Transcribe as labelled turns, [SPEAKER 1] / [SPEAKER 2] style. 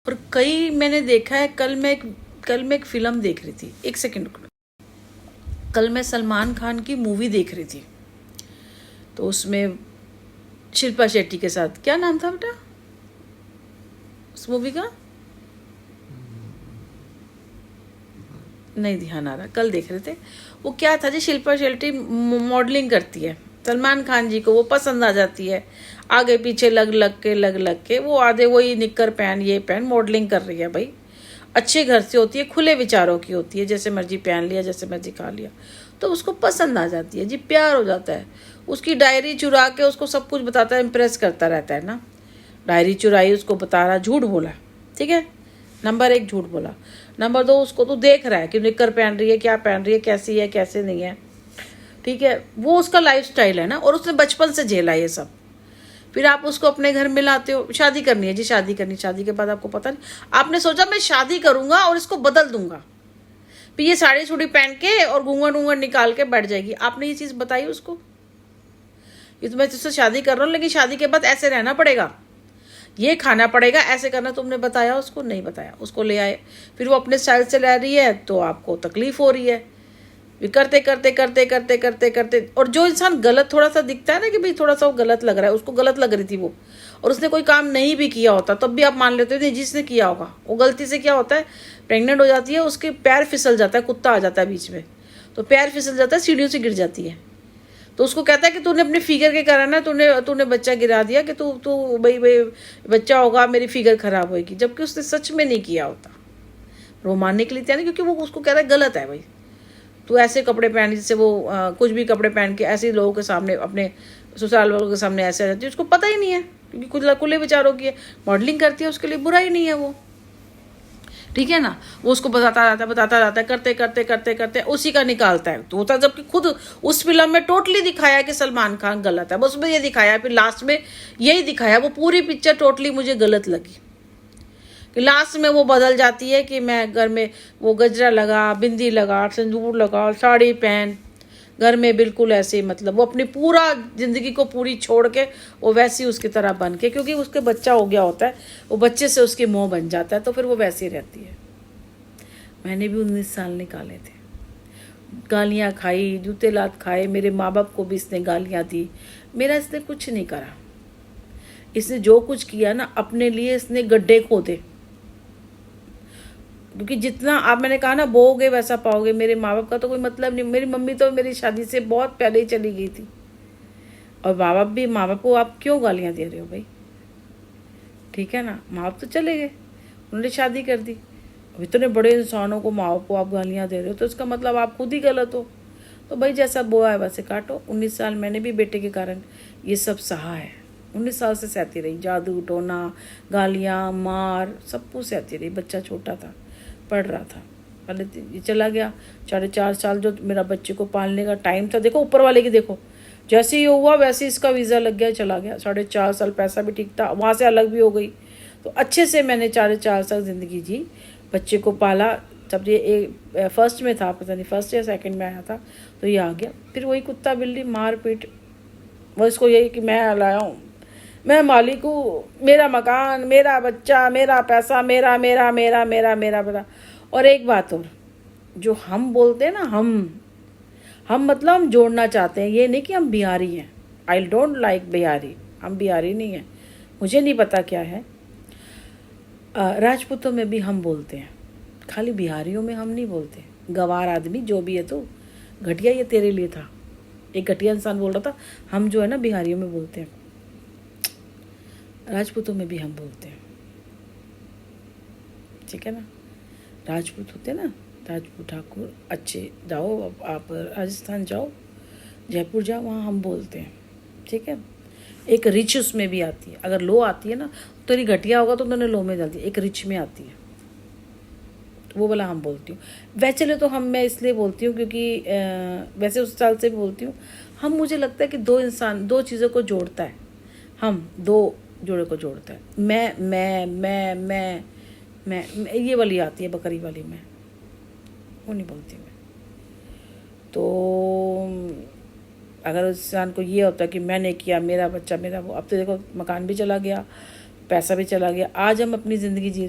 [SPEAKER 1] और कई मैंने देखा है। कल मैं एक फिल्म देख रही थी, एक सेकंड रुकना। कल मैं सलमान खान की मूवी देख रही थी, तो उसमें शिल्पा शेट्टी के साथ, क्या नाम था बेटा उस मूवी का? नहीं ध्यान आ रहा, कल देख रहे थे। वो क्या था जी, शिल्पा शेट्टी मॉडलिंग करती है, सलमान खान जी को वो पसंद आ जाती है, आगे पीछे लग के वो आधे वही निक्कर पहन ये पहन मॉडलिंग कर रही है। भाई अच्छे घर से होती है, खुले विचारों की होती है, जैसे मर्जी पहन लिया, जैसे मर्जी खा लिया, तो उसको पसंद आ जाती है जी, प्यार हो जाता है। उसकी डायरी चुरा के उसको सब कुछ बताता है, इम्प्रेस करता रहता है ना। डायरी चुराई, उसको बता रहा, झूठ बोला, ठीक है, नंबर एक झूठ बोला। नंबर दो, उसको तो देख रहा है कि निक्कर पहन रही है, क्या पहन रही है, कैसी है कैसे नहीं है, ठीक है, वो उसका लाइफ स्टाइल है ना, और उसने बचपन से झेला ये सब। फिर आप उसको अपने घर में लाते हो, शादी करनी है जी, शादी करनी, शादी के बाद आपको पता नहीं, आपने सोचा मैं शादी करूंगा और इसको बदल दूंगा, फिर ये साड़ी छुड़ी पहन के और घूंघट घूंघट निकाल के बैठ जाएगी। आपने ये चीज बताई उसको, ये तो मैं तुझसे शादी कर रहा हूँ, लेकिन शादी के बाद ऐसे रहना पड़ेगा, ये खाना पड़ेगा, ऐसे करना, तुमने बताया उसको? नहीं बताया। उसको ले आए, फिर वो अपने स्टाइल से ले रही है, तो आपको तकलीफ हो रही है। फिर करते करते करते करते करते करते, और जो इंसान गलत थोड़ा सा दिखता है ना कि भाई थोड़ा सा वो गलत लग रहा है, उसको गलत लग रही थी वो, और उसने कोई काम नहीं भी किया होता, तब भी आप मान लेते हो नहीं जिसने किया होगा, वो गलती से क्या होता है, प्रेग्नेंट हो जाती है, उसके पैर फिसल जाता है, कुत्ता आ जाता है बीच में, तो पैर फिसल जाता है, सीढ़ियों से गिर जाती है, तो उसको कहता है कि तूने अपने फिगर के कारण है, तूने तूने बच्चा गिरा दिया, कि तू तू भाई भाई बच्चा होगा, मेरी फिगर खराब होगी, जबकि उसने सच में नहीं किया होता। वो मानने के लिए तैयार नहीं, क्योंकि वो उसको कह रहा है गलत है भाई, तू ऐसे कपड़े पहन, जैसे वो कुछ भी कपड़े पहन के ऐसे लोगों के सामने, अपने ससुराल वालों के सामने ऐसे रहती है, उसको पता ही नहीं है, क्योंकि कुछ खुले विचारों की है, मॉडलिंग करती है, उसके लिए बुरा ही नहीं है वो, ठीक है ना। वो उसको बताता रहता है, करते करते करते करते उसी का निकालता है, तो होता, जबकि खुद उस फिल्म में टोटली दिखाया कि सलमान खान गलत है, बस उसमें ये दिखाया, फिर लास्ट में यही दिखाया। वो पूरी पिक्चर टोटली मुझे गलत लगी, कि लास्ट में वो बदल जाती है कि मैं घर में वो गजरा लगा, बिंदी लगा, सिंदूर लगा, साड़ी पहन, घर में बिल्कुल ऐसे, मतलब वो अपनी पूरा जिंदगी को पूरी छोड़ के वो वैसी उसकी तरह बन के, क्योंकि उसके बच्चा हो गया होता है, वो बच्चे से उसके मोह बन जाता है, तो फिर वो वैसी रहती है। मैंने भी 19 साल निकाले थे, गालियाँ खाई, जूते लात खाए, मेरे माँ बाप को भी इसने गालियाँ दी, मेरा इसने कुछ नहीं करा। इसने जो कुछ किया ना, अपने लिए इसने गड्ढे खोदे, क्योंकि जितना आप, मैंने कहा ना, बोओगे वैसा पाओगे। मेरे माँ बाप का तो कोई मतलब नहीं, मेरी मम्मी तो मेरी शादी से बहुत पहले ही चली गई थी, और माँ बाप भी, माँ बाप को आप क्यों गालियाँ दे रहे हो भाई, ठीक है ना, माँ बाप तो चले गए, उन्होंने शादी कर दी, अब इतने बड़े इंसानों को, माँ बाप को आप गालियाँ दे रहे हो, तो इसका मतलब आप खुद ही गलत हो। तो भाई जैसा बोआ है वैसे काटो। 19 साल मैंने भी बेटे के कारण ये सब सहा है, 19 साल से सहती रही, जादू टोना, गालियाँ, मार, सब कुछ सहती रही। बच्चा छोटा था, पढ़ रहा था, पहले ये चला गया। 4.5 साल जो मेरा बच्चे को पालने का टाइम था, देखो ऊपर वाले की, देखो जैसे ही हुआ वैसे इसका वीज़ा लग गया, चला गया। 4.5 साल पैसा भी ठीक था, वहाँ से अलग भी हो गई, तो अच्छे से मैंने 4.5 साल ज़िंदगी जी, बच्चे को पाला। जब ये फर्स्ट में था, पता नहीं फर्स्ट या सेकंड में आया था, तो ये आ गया। फिर वही कुत्ता बिल्ली मार पीट, वो इसको यही कि मैं लाया हूँ, मैं मालिक हूँ, मेरा मकान, मेरा बच्चा, मेरा पैसा, मेरा मेरा मेरा मेरा मेरा मेरा। और एक बात और, जो हम बोलते हैं ना, हम मतलब हम जोड़ना चाहते हैं, ये नहीं कि हम बिहारी हैं। आई डोंट लाइक बिहारी, हम बिहारी नहीं हैं, मुझे नहीं पता क्या है। राजपूतों में भी हम बोलते हैं, खाली बिहारियों में हम नहीं बोलते। गवार आदमी जो भी है, तो घटिया ये तेरे लिए था, एक घटिया इंसान बोल रहा था, हम जो है ना बिहारियों में बोलते हैं, राजपूतों में भी हम बोलते हैं, ठीक है ना। राजपूत होते हैं ना, राजपूत ठाकुर अच्छे, जाओ आप राजस्थान जाओ, जयपुर जाओ, वहाँ हम बोलते हैं, ठीक है। एक रिच उसमें भी आती है, अगर लो आती है ना, तो नहीं घटिया होगा तो उन्होंने लो में डाल दिया, एक रिच में आती है, तो वो वाला हम बोलती हूँ। वैसे तो हम, मैं इसलिए बोलती हूँ क्योंकि वैसे उस साल से भी बोलती हूँ, हम, मुझे लगता है कि दो इंसान दो चीज़ों को जोड़ता है, हम दो जोड़े को जोड़ता है। मैं ये वाली आती है, बकरी वाली, मैं वो नहीं बोलती मैं। तो अगर उस इंसान को ये होता है कि मैंने किया, मेरा बच्चा, मेरा वो, अब तो देखो मकान भी चला गया, पैसा भी चला गया, आज हम अपनी ज़िंदगी जी रहे